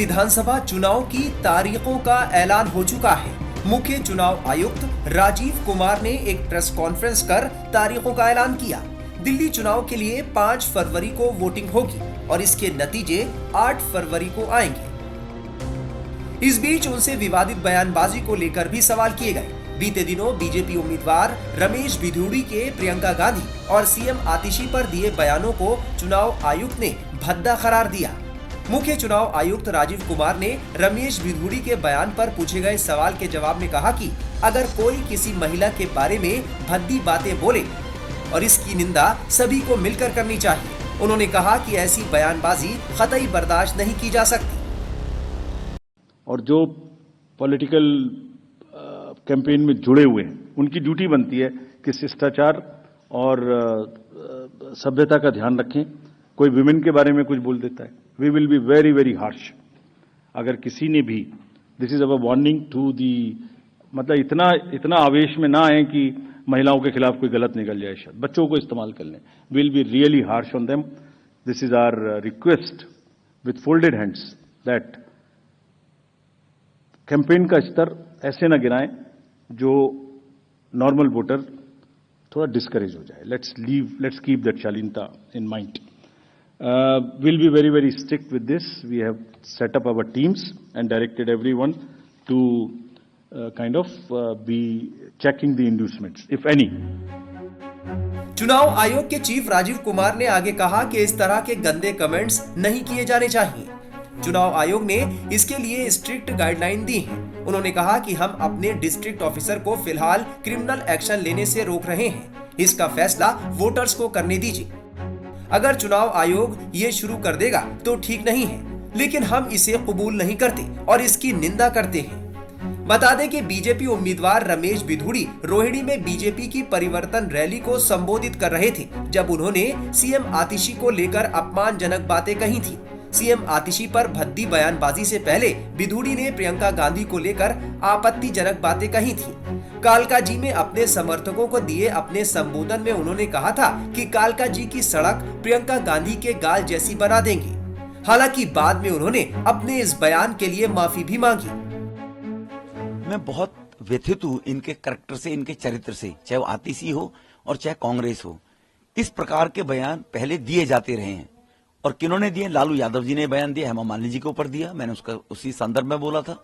विधानसभा चुनाव की तारीखों का ऐलान हो चुका है। मुख्य चुनाव आयुक्त राजीव कुमार ने एक प्रेस कॉन्फ्रेंस कर तारीखों का ऐलान किया। दिल्ली चुनाव के लिए 5 फरवरी को वोटिंग होगी और इसके नतीजे 8 फरवरी को आएंगे। इस बीच उनसे विवादित बयानबाजी को लेकर भी सवाल किए गए। बीते दिनों बीजेपी उम्मीदवार रमेश बिधूड़ी के प्रियंका गांधी और सीएम आतिशी पर दिए बयानों को चुनाव आयुक्त ने भद्दा करार दिया। मुख्य चुनाव आयुक्त राजीव कुमार ने रमेश बिधूड़ी के बयान पर पूछे गए सवाल के जवाब में कहा कि अगर कोई किसी महिला के बारे में भद्दी बातें बोले और इसकी निंदा सभी को मिलकर करनी चाहिए। उन्होंने कहा कि ऐसी बयानबाजी कतई बर्दाश्त नहीं की जा सकती। और जो पॉलिटिकल कैंपेन में जुड़े हुए हैं उनकी ड्यूटी बनती है कि शिष्टाचार और सभ्यता का ध्यान रखें। कोई विमेन के बारे में कुछ बोल देता है, we will be very very harsh. अगर किसी ने भी, this is our warning today, मतलब इतना आवेश में ना आए कि महिलाओं के खिलाफ कोई गलत निकल जाए, शायद बच्चों को इस्तेमाल कर लें। Will be really harsh on them. This is our request with folded hands that campaign का स्तर ऐसे ना गिराएं जो नॉर्मल वोटर थोड़ा डिस्करेज हो जाए। लेट्स कीप दैट शालीनता in mind. We'll be very, very strict with this. We have set up our teams and directed everyone to kind of be checking the inducements, if any. चुनाव आयोग के chief Rajiv Kumar ने आगे कहा कि इस तरह के गंदे कमेंट्स नहीं किए जाने चाहिए। चुनाव आयोग ने इसके लिए स्ट्रिक्ट गाइडलाइन दी है। उन्होंने कहा कि हम अपने डिस्ट्रिक्ट ऑफिसर को फिलहाल क्रिमिनल एक्शन लेने से रोक रहे हैं। इसका फैसला वोटर्स को करने दीजिए। अगर चुनाव आयोग ये शुरू कर देगा तो ठीक नहीं है, लेकिन हम इसे कबूल नहीं करते और इसकी निंदा करते हैं। बता दें कि बीजेपी उम्मीदवार रमेश बिधूड़ी रोहिणी में बीजेपी की परिवर्तन रैली को संबोधित कर रहे थे जब उन्होंने सीएम आतिशी को लेकर अपमानजनक बातें कही थी। सीएम आतिशी पर भद्दी बयानबाजी से पहले बिधूड़ी ने प्रियंका गांधी को लेकर आपत्तिजनक बातें कही थी। कालका जी में अपने समर्थकों को दिए अपने संबोधन में उन्होंने कहा था कि कालका जी की सड़क प्रियंका गांधी के गाल जैसी बना देंगे। हालांकि बाद में उन्होंने अपने इस बयान के लिए माफी भी मांगी। मैं बहुत व्यथित हूं इनके करैक्टर से, इनके चरित्र से, चाहे वो आतिशी हो और चाहे कांग्रेस हो। इस प्रकार के बयान पहले दिए जाते रहे हैं और किन्होंने दिए? लालू यादव जी ने बयान दिया, हेमा मालिनी जी के ऊपर दिया, मैंने उसका उसी संदर्भ में बोला था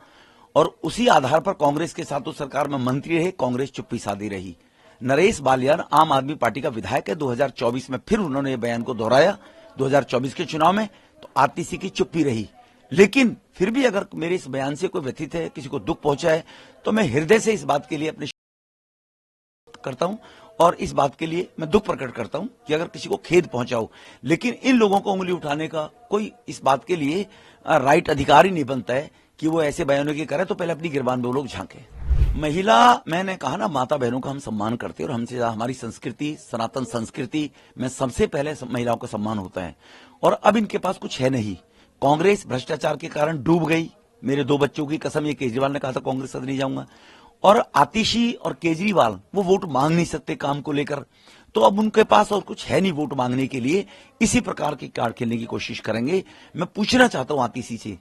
और उसी आधार पर कांग्रेस के साथ उस सरकार में मंत्री रहे, कांग्रेस चुप्पी साधी रही। नरेश बालियान आम आदमी पार्टी का विधायक है, 2024 में फिर उन्होंने ये बयान को दोहराया 2024 के चुनाव में, तो आतिशी की चुप्पी रही। लेकिन फिर भी अगर मेरे इस बयान से कोई व्यथित है, किसी को दुख पहुंचा है, तो मैं हृदय से इस बात के लिए अपने करता हूं और इस बात के लिए मैं दुख प्रकट करता हूं कि अगर किसी को खेद पहुंचा हो। लेकिन इन लोगों को उंगली उठाने का कोई इस बात के लिए राइट अधिकार ही नहीं बनता है कि वो ऐसे बयानों की करे, तो पहले अपनी गिरबान में लोग झांके। महिला, मैंने कहा ना, माता बहनों का हम सम्मान करते हैं और हमसे हमारी संस्कृति, सनातन संस्कृति में सबसे पहले महिलाओं का सम्मान होता है और अब इनके पास कुछ है नहीं। कांग्रेस भ्रष्टाचार के कारण डूब गई। मेरे 2 बच्चों की कसम, ये केजरीवाल ने कहा था कांग्रेस सदन नहीं जाऊंगा। और आतिशी और केजरीवाल वो वोट मांग नहीं सकते काम को लेकर, तो अब उनके पास और कुछ है नहीं वोट मांगने के लिए। इसी प्रकार की कार्ड खेलने की कोशिश करेंगे। मैं पूछना चाहता हूं आतिशी से,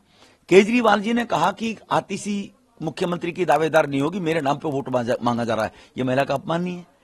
केजरीवाल जी ने कहा कि आतिशी मुख्यमंत्री की दावेदार नहीं होगी, मेरे नाम पे वोट मांगा जा रहा है, ये महिला का अपमान नहीं है?